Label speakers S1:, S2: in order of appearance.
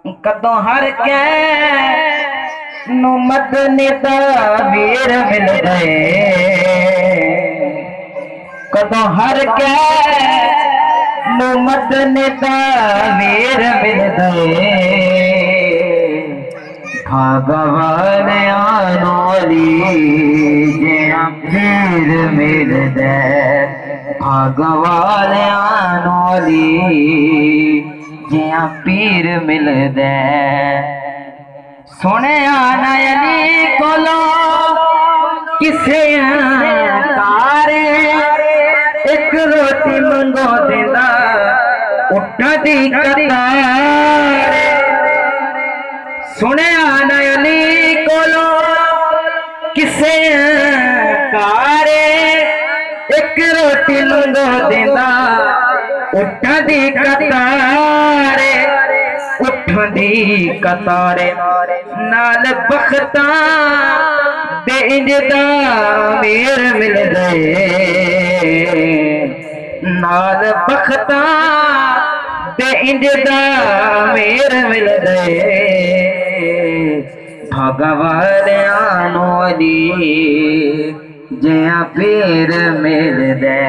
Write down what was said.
S1: कदों हर कै नू मदनी दा वीर मिल गए, कदों हर कै नू मदनी दा वीर मिल गए। भागवान आनोली जिया पीर मिल दे, भागवान आनोली जिया पीर मिल दे। सुने नयनी कोलो किसे कारे, एक रोटी मंगो देना उठदी कतार। सुने नयनी कोलो किसे कारे, एक रोटी मंगो देना उठदी कतार। उठदी कतार नाल बख्ता दे इंजदा मेर मिल गए, नाल बख्ता दे इंजदा मेर मिल गए। भगवान आनोली जिया पीर मिल दे।